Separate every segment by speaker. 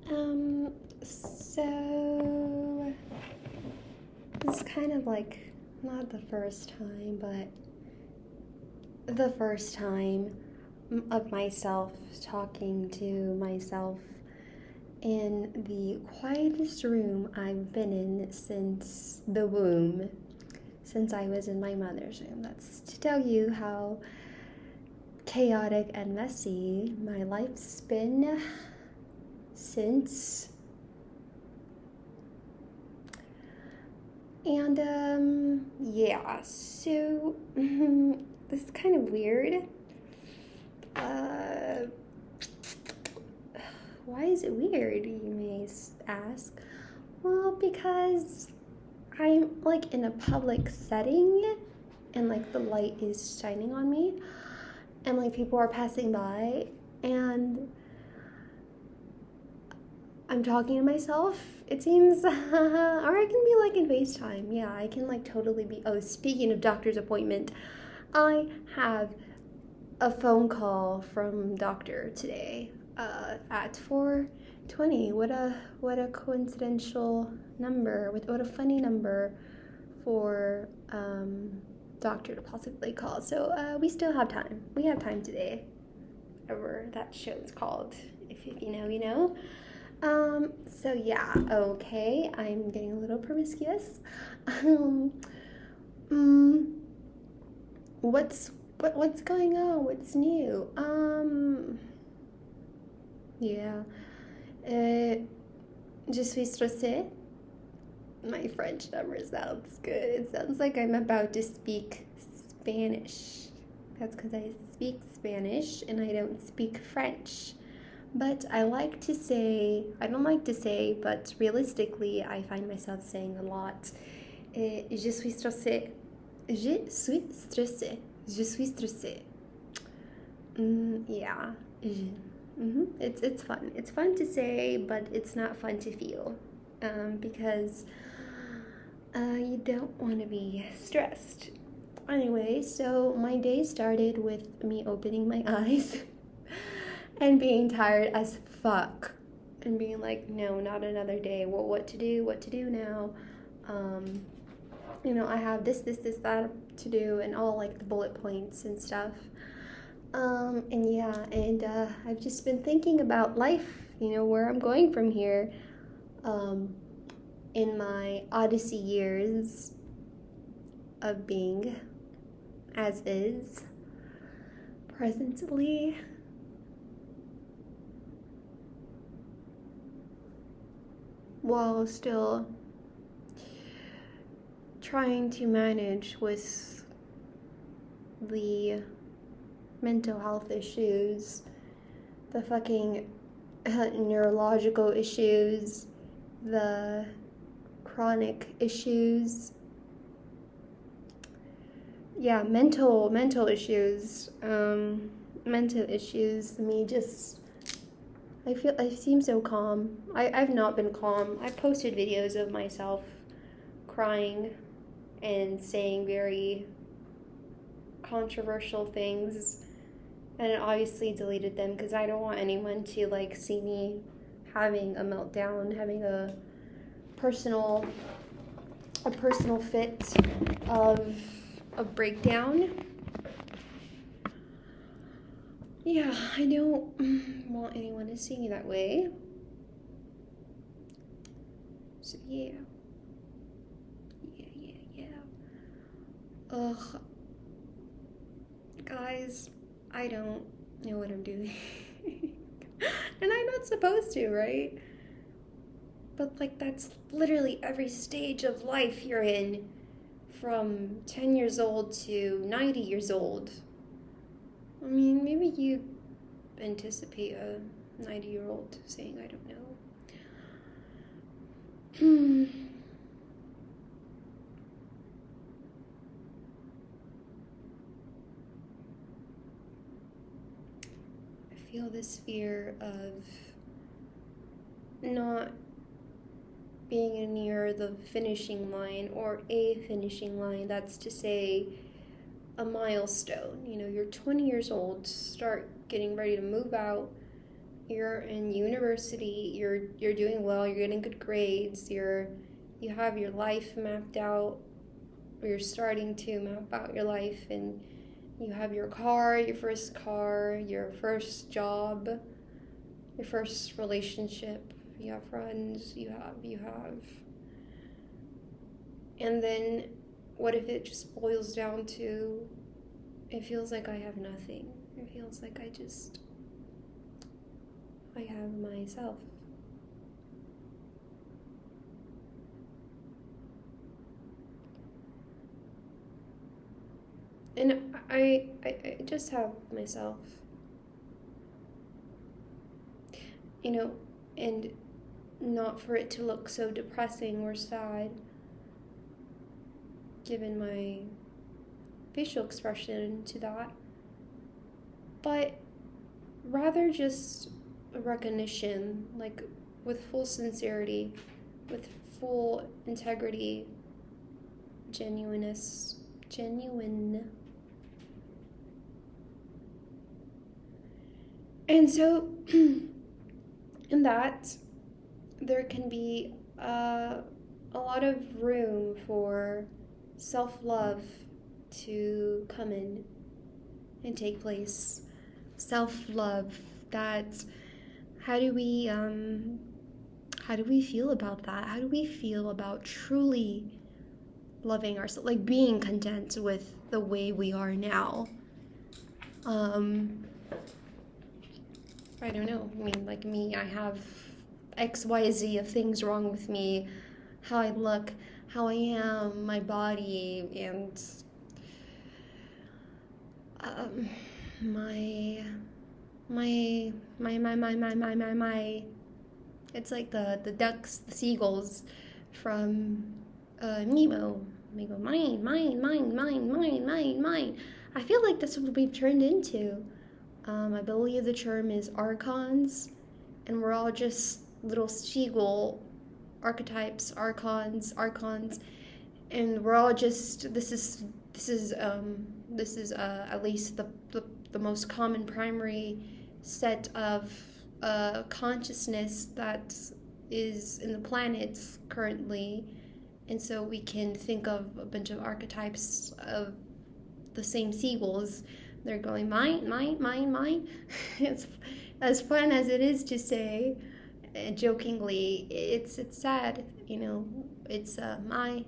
Speaker 1: So this is kind of like not the first time, but the first time of myself talking to myself in the quietest room I've been in since the womb, since I was in my mother's room. That's to tell you how chaotic and messy my life's been since. And yeah, so this is kind of weird. Why is it weird, you may ask? Well, because I'm like in a public setting and like the light is shining on me and like people are passing by and I'm talking to myself, it seems, or I can be like in FaceTime. Yeah, I can like totally be. Oh, speaking of doctor's appointment, I have a phone call from doctor today at 4:20. What a coincidental number. What a funny number for doctor to possibly call. So we still have time. We have time today. Whatever that show's called. If you know, you know. So yeah, okay, I'm getting a little promiscuous. What's going on? What's new? Yeah. Je suis stressée. My French never sounds good. It sounds like I'm about to speak Spanish. That's because I speak Spanish and I don't speak French. But I don't like to say, but realistically, I find myself saying a lot. Je suis stressée. Je suis stressée. Je suis stressée. Yeah. It's fun. It's fun to say, but it's not fun to feel. Because you don't want to be stressed. Anyway, so my day started with me opening my eyes. And being tired as fuck. And being like, no, not another day. Well, what to do now? I have this, that to do, and all like the bullet points and stuff. I've just been thinking about life, where I'm going from here. In my Odyssey years of being as is presently. While still trying to manage with the mental health issues, the fucking neurological issues, the chronic issues. Yeah, mental issues. Mental issues. I seem so calm. I've not been calm. I've posted videos of myself crying and saying very controversial things, and I obviously deleted them because I don't want anyone to like see me having a meltdown, having a personal fit of a breakdown. Yeah, I don't want anyone to see me that way. So yeah. Ugh. Guys, I don't know what I'm doing. And I'm not supposed to, right? But like that's literally every stage of life you're in, from 10 years old to 90 years old. I mean, maybe you anticipate a 90-year-old saying, I don't know. I feel this fear of not being near the finishing line, or a finishing line, that's to say a milestone. You're 20 years old, start getting ready to move out you're in university, you're doing well, you're getting good grades, you have your life mapped out, or you're starting to map out your life, and you have your car, your first job, your first relationship, you have friends, you have. And then what if it just boils down to, it feels like I have nothing. It feels like I have myself. And I just have myself, you know, and not for it to look so depressing or sad, given my facial expression to that, but rather just a recognition, like with full sincerity, with full integrity, genuine. And so, in that, there can be a lot of room for self-love to come in and take place. Self-love, that, how do we feel about that? How do we feel about truly loving ourselves, like being content with the way we are now? I don't know. I mean, like me, I have XYZ of things wrong with me, how I look, how I am, my body, and my it's like the ducks, the seagulls from Nemo. They go, mine. I feel like that's what we've turned into. I believe the term is archons, and we're all just little seagull archetypes, archons, and we're all just, this is at least the most common primary set of consciousness that is in the planets currently. And so we can think of a bunch of archetypes of the same seagulls. They're going, mine. It's as fun as it is to say, jokingly, it's sad, you know. It's my.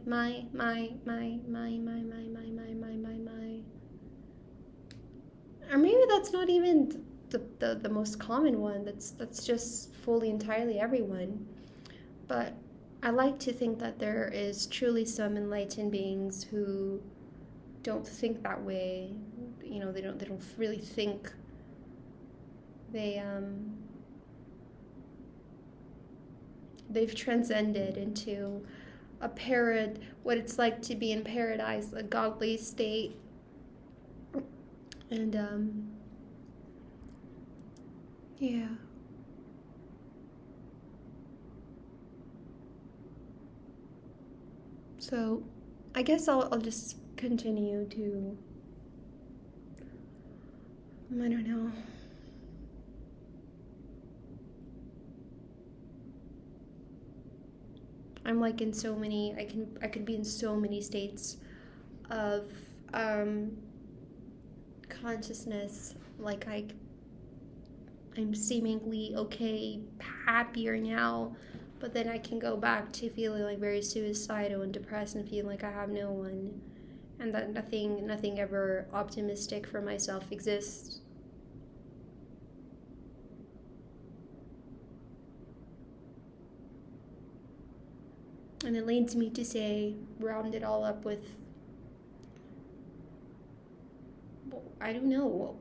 Speaker 1: Or maybe that's not even the most common one. That's just fully entirely everyone. But I like to think that there is truly some enlightened beings who don't think that way. You know, they don't really think. They've transcended into what it's like to be in paradise, a godly state. And yeah. So I guess I'll just continue to, I don't know. I'm like in so many, I could be in so many states of consciousness. Like I'm seemingly okay, happier now, but then I can go back to feeling like very suicidal and depressed and feeling like I have no one, and that nothing ever optimistic for myself exists. And it leads me to say, round it all up with, I don't know,